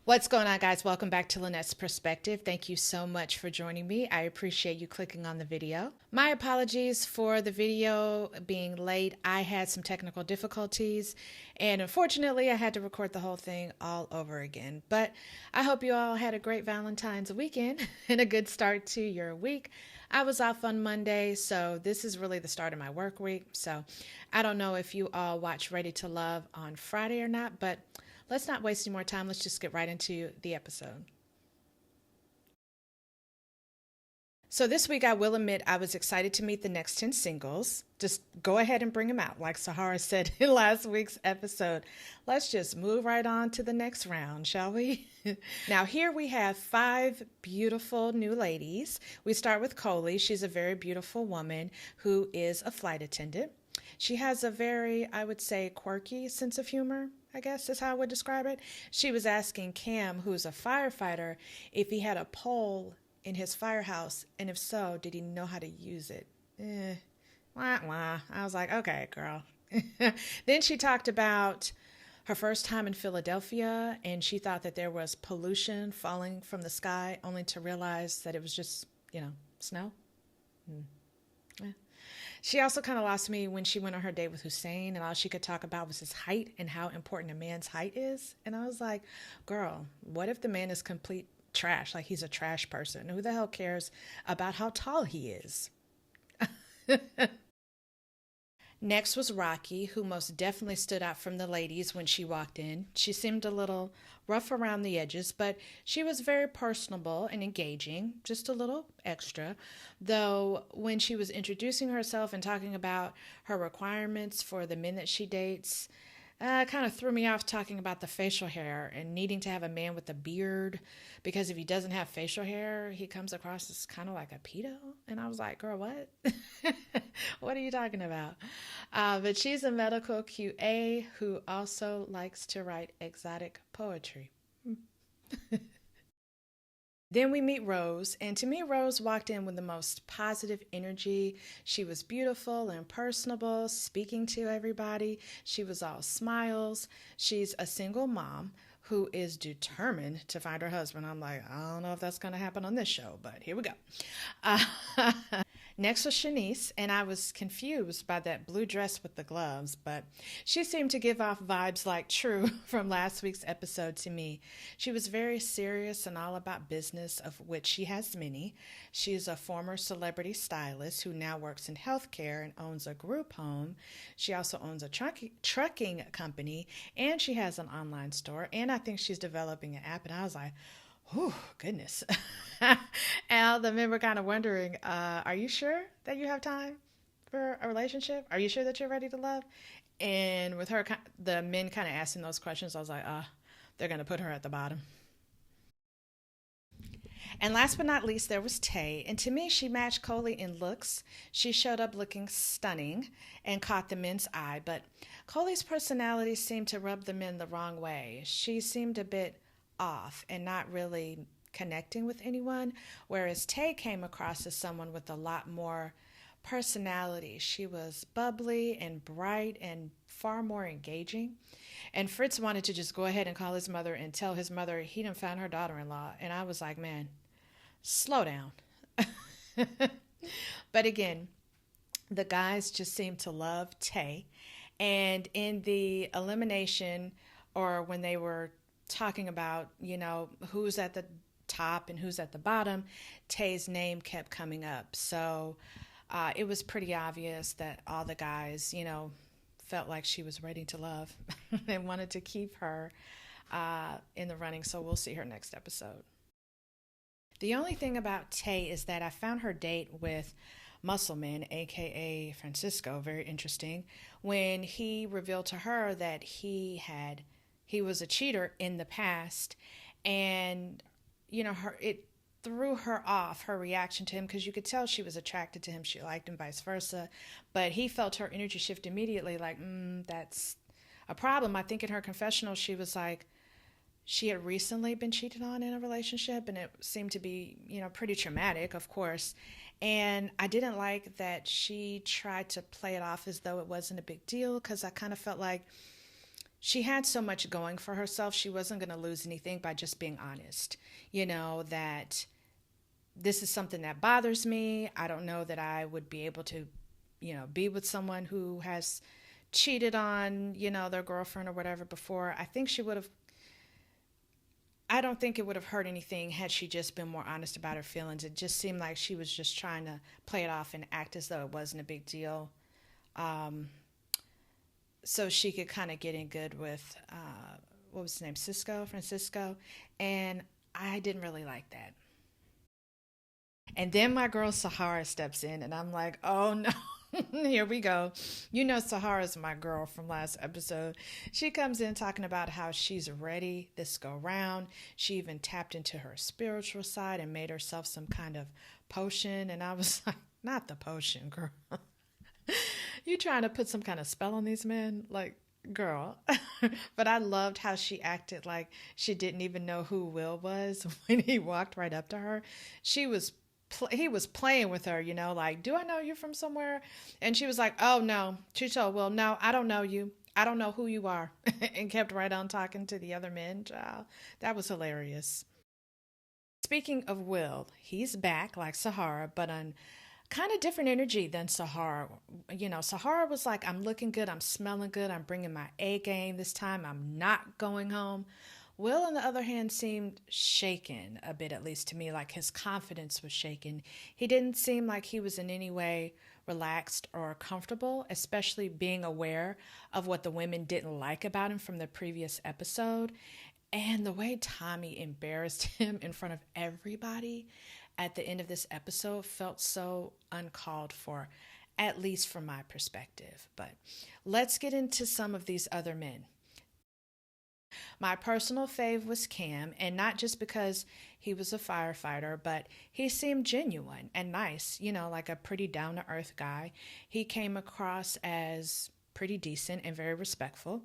What's going on, guys? Welcome back to Lynette's Perspective. Thank you so much for joining me. I appreciate you clicking on the video. My apologies for the video being late. I had some technical difficulties, and unfortunately, I had to record the whole thing all over again. But I hope you all had a great Valentine's weekend and a good start to your week. I was off on Monday, so this is really the start of my work week. So I don't know if you all watched Ready to Love on Friday or not, but let's not waste any more time. Let's just get right into the episode. So this week, I will admit I was excited to meet the next 10 singles. Just go ahead and bring them out. Like Sahara said in last week's episode, let's just move right on to the next round, shall we? Now, here we have 5 beautiful new ladies. We start with Coley. She's a very beautiful woman who is a flight attendant. She has a very, I would say, quirky sense of humor, I guess is how I would describe it. She was asking Cam, who's a firefighter, if he had a pole in his firehouse, and if so, did he know how to use it? Wah, wah. I was like, okay, girl. Then she talked about her first time in Philadelphia, and she thought that there was pollution falling from the sky, only to realize that it was just, snow. Yeah. She also kind of lost me when she went on her date with Hussein, and all she could talk about was his height and how important a man's height is. And I was like, girl, what if the man is complete trash? Like, he's a trash person. Who the hell cares about how tall he is? Next was Rocky, who most definitely stood out from the ladies when she walked in. She seemed a little rough around the edges, but she was very personable and engaging, just a little extra. Though when she was introducing herself and talking about her requirements for the men that she dates, kind of threw me off talking about the facial hair and needing to have a man with a beard, because if he doesn't have facial hair, he comes across as kind of like a pedo. And I was like, girl, what? What are you talking about? But she's a medical QA who also likes to write exotic poetry. Then we meet Rose, and to me, Rose walked in with the most positive energy. She was beautiful and personable, speaking to everybody. She was all smiles. She's a single mom who is determined to find her husband. I'm like, I don't know if that's going to happen on this show, but here we go. Uh, Next was Shanice, and I was confused by that blue dress with the gloves, but she seemed to give off vibes like True from last week's episode to me. She was very serious and all about business, of which she has many. She is a former celebrity stylist who now works in healthcare and owns a group home. She also owns a trucking company, and she has an online store, and I think she's developing an app, and I was like, oh, goodness. And all the men were kind of wondering, are you sure that you have time for a relationship? Are you sure that you're ready to love? And with her, the men kind of asking those questions, I was like, they're going to put her at the bottom. And last but not least, there was Tay. And to me, she matched Coley in looks. She showed up looking stunning and caught the men's eye. But Coley's personality seemed to rub the men the wrong way. She seemed a bit off and not really connecting with anyone, whereas Tay came across as someone with a lot more personality. She was bubbly and bright and far more engaging. And Fritz wanted to just go ahead and call his mother and tell his mother he done found her daughter-in-law. And I was like, man, slow down. But again, the guys just seemed to love Tay. And in the elimination, or when they were talking about, who's at the top and who's at the bottom, Tay's name kept coming up. So it was pretty obvious that all the guys, felt like she was ready to love and wanted to keep her in the running. So we'll see her next episode. The only thing about Tay is that I found her date with Muscleman, aka Francisco, very interesting, when he revealed to her that he was a cheater in the past, and it threw her off, her reaction to him, because you could tell she was attracted to him, she liked him, vice versa, but he felt her energy shift immediately, like, that's a problem. I think in her confessional she was like, she had recently been cheated on in a relationship, and it seemed to be, pretty traumatic, of course. And I didn't like that she tried to play it off as though it wasn't a big deal, because I kind of felt like she had so much going for herself. She wasn't going to lose anything by just being honest. That this is something that bothers me. I don't know that I would be able to, be with someone who has cheated on, their girlfriend or whatever before. I don't think it would have hurt anything had she just been more honest about her feelings. It just seemed like she was just trying to play it off and act as though it wasn't a big deal. Um, so she could kind of get in good with, what was his name? Francisco. And I didn't really like that. And then my girl Sahara steps in, and I'm like, oh no. Here we go. Sahara's my girl from last episode. She comes in talking about how she's ready this go round. She even tapped into her spiritual side and made herself some kind of potion. And I was like, not the potion, girl. You trying to put some kind of spell on these men? Like, girl. But I loved how she acted like she didn't even know who Will was when he walked right up to her. He was playing with her, like, do I know you from somewhere? And she was like, oh no. She told Will, no, I don't know you. I don't know who you are. And kept right on talking to the other men. Child. That was hilarious. Speaking of Will, he's back like Sahara, but on kind of different energy than Sahara. Sahara was like, I'm looking good, I'm smelling good, I'm bringing my A game this time, I'm not going home. Will, on the other hand, seemed shaken a bit, at least to me, like his confidence was shaken. He didn't seem like he was in any way relaxed or comfortable, especially being aware of what the women didn't like about him from the previous episode. And the way Tommy embarrassed him in front of everybody at the end of this episode felt so uncalled for, at least from my perspective. But let's get into some of these other men. My personal fave was Cam, and not just because he was a firefighter, but he seemed genuine and nice, like a pretty down-to-earth guy. He came across as pretty decent and very respectful.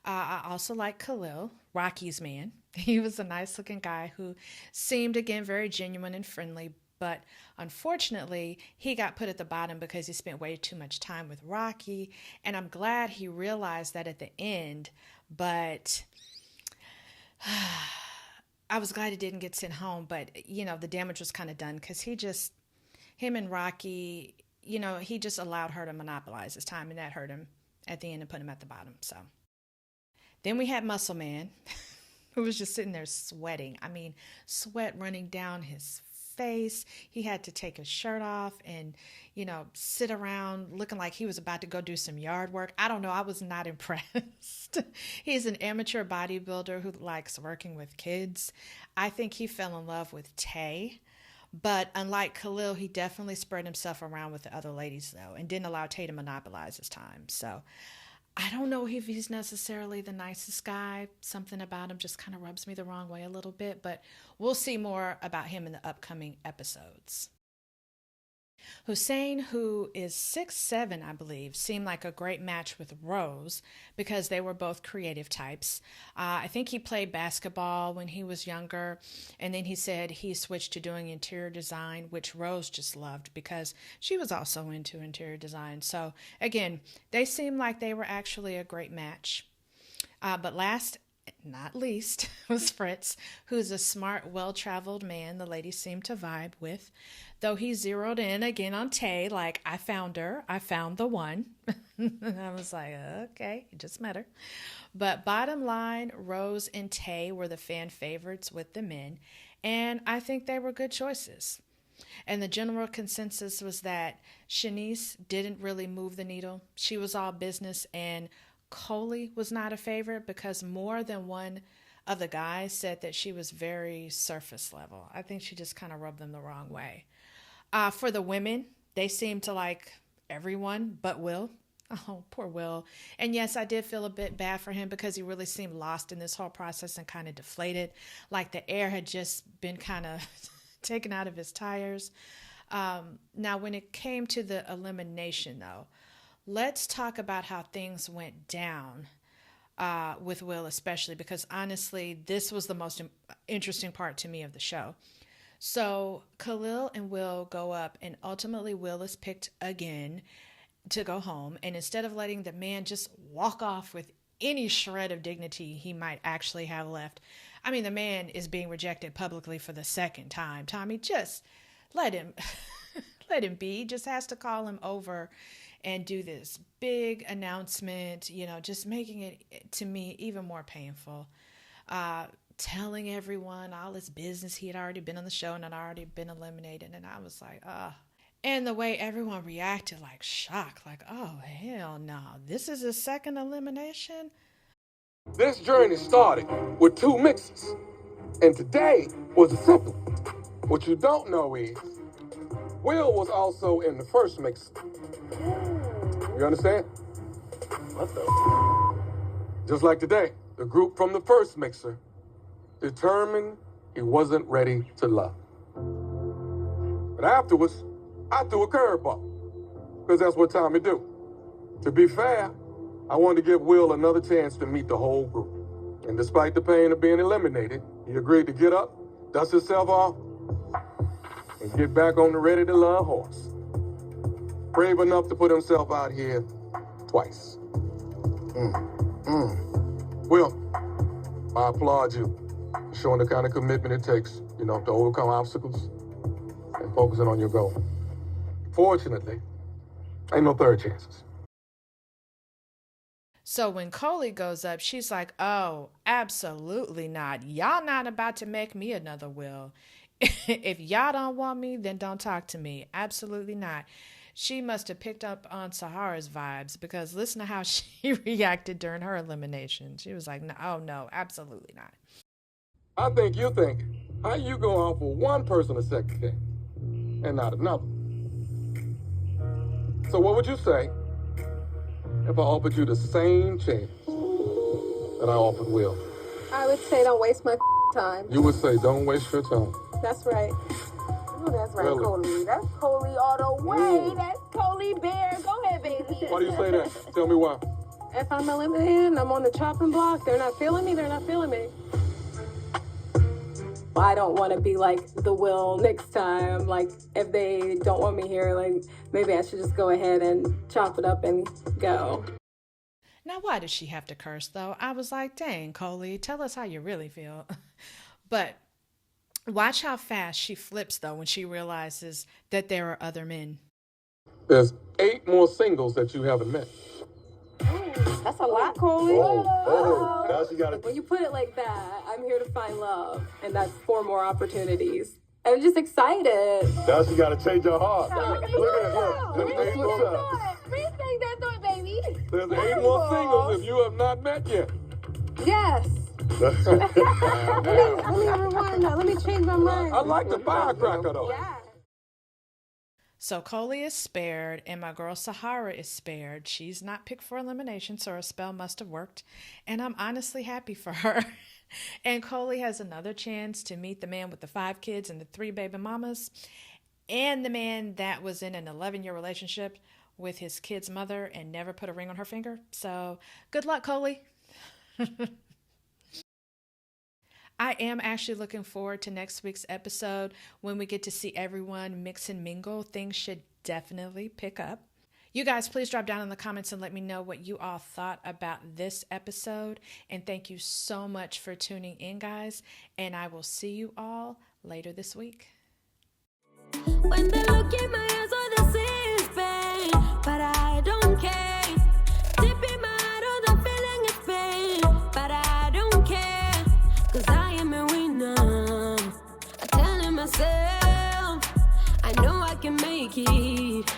I also like Khalil, Rocky's man. He was a nice-looking guy who seemed, again, very genuine and friendly, but unfortunately, he got put at the bottom because he spent way too much time with Rocky, and I'm glad he realized that at the end, but I was glad he didn't get sent home, but, the damage was kind of done because him and Rocky, he just allowed her to monopolize his time, and that hurt him at the end and put him at the bottom, so. Then we had Muscle Man, who was just sitting there sweating. I mean, sweat running down his face. He had to take his shirt off and, sit around looking like he was about to go do some yard work. I don't know. I was not impressed. He's an amateur bodybuilder who likes working with kids. I think he fell in love with Tay. But unlike Khalil, he definitely spread himself around with the other ladies, though, and didn't allow Tay to monopolize his time. So I don't know if he's necessarily the nicest guy. Something about him just kind of rubs me the wrong way a little bit, but we'll see more about him in the upcoming episodes. Hussein, who is 6'7", I believe, seemed like a great match with Rose because they were both creative types. I think he played basketball when he was younger, and then he said he switched to doing interior design, which Rose just loved because she was also into interior design. So, again, they seemed like they were actually a great match. But last not least was Fritz, who's a smart, well-traveled man the ladies seemed to vibe with, though he zeroed in again on Tay, like, I found her, I found the one. And I was like, okay, you just met her. But bottom line, Rose and Tay were the fan favorites with the men, and I think they were good choices. And the general consensus was that Shanice didn't really move the needle. She was all business, and Coley was not a favorite because more than one of the guys said that she was very surface level. I think she just kind of rubbed them the wrong way. For the women, they seemed to like everyone but Will. Oh, poor Will. And yes, I did feel a bit bad for him because he really seemed lost in this whole process and kind of deflated, like the air had just been kind of taken out of his tires. Now, when it came to the elimination, though, let's talk about how things went down with Will, especially because honestly, this was the most interesting part to me of the show. So Khalil and Will go up, and ultimately Will is picked again to go home. And instead of letting the man just walk off with any shred of dignity he might actually have left. I mean, the man is being rejected publicly for the second time. Tommy, just let him let him be. He just has to call him over and do this big announcement, just making it, to me, even more painful. Telling everyone all his business. He had already been on the show and had already been eliminated. And I was like, And the way everyone reacted, like shock, like, oh, hell no, this is his second elimination? This journey started with 2 mixes, and today was a simple. What you don't know is, Will was also in the first mix. You understand? What the? Just like today, the group from the first mixer determined he wasn't ready to love. But afterwards, I threw a curveball, because that's what Tommy do. To be fair, I wanted to give Will another chance to meet the whole group. And despite the pain of being eliminated, he agreed to get up, dust himself off, and get back on the ready-to-love horse. Brave enough to put himself out here twice. Will, I applaud you for showing the kind of commitment it takes, to overcome obstacles and focusing on your goal. Fortunately, ain't no third chances. So when Coley goes up, she's like, oh, absolutely not. Y'all not about to make me another Will. If y'all don't want me, then don't talk to me. Absolutely not. She must have picked up on Sahara's vibes, because listen to how she reacted during her elimination. She was like, no, oh, no, absolutely not. I think you think, how you go offer one person a second chance and not another? So what would you say if I offered you the same chance that I offered Will? I would say don't waste my time. You would say don't waste your time. That's right. Oh, that's right, Really? Coley. That's Coley all the way. That's Coley Bear. Go ahead, baby. Why do you say that? Tell me why. If I'm eliminated and I'm on the chopping block, they're not feeling me, they're not feeling me. I don't want to be like the Will next time. Like, if they don't want me here, like, maybe I should just go ahead and chop it up and go. Now, why does she have to curse, though? I was like, dang, Coley, tell us how you really feel. But watch how fast she flips, though, when she realizes that there are other men. There's 8 more singles that you haven't met. That's a lot, Coley. Now she got it. When you put it like that, I'm here to find love, and that's 4 more opportunities. I'm just excited. Now she got to change her heart. Look at her. There's 8 more Rethink that thought, baby. There's 8 more singles if you have not met yet. Yes. Let me rewind that. Let me change my mind. I like the firecracker, though. Yeah. So Coley is spared, and my girl Sahara is spared. She's not picked for elimination, so her spell must have worked. And I'm honestly happy for her. And Coley has another chance to meet the man with the 5 kids and the 3 baby mamas, and the man that was in an 11-year relationship with his kid's mother and never put a ring on her finger. So good luck, Coley. I am actually looking forward to next week's episode when we get to see everyone mix and mingle. Things should definitely pick up. You guys, please drop down in the comments and let me know what you all thought about this episode. And thank you so much for tuning in, guys. And I will see you all later this week. When they look in my eyes, all they see is pain, but I don't care. Deep in my heart, all I'm feeling is pain, but I don't care, 'cause I am a winner. I'm telling myself, I know I can make it.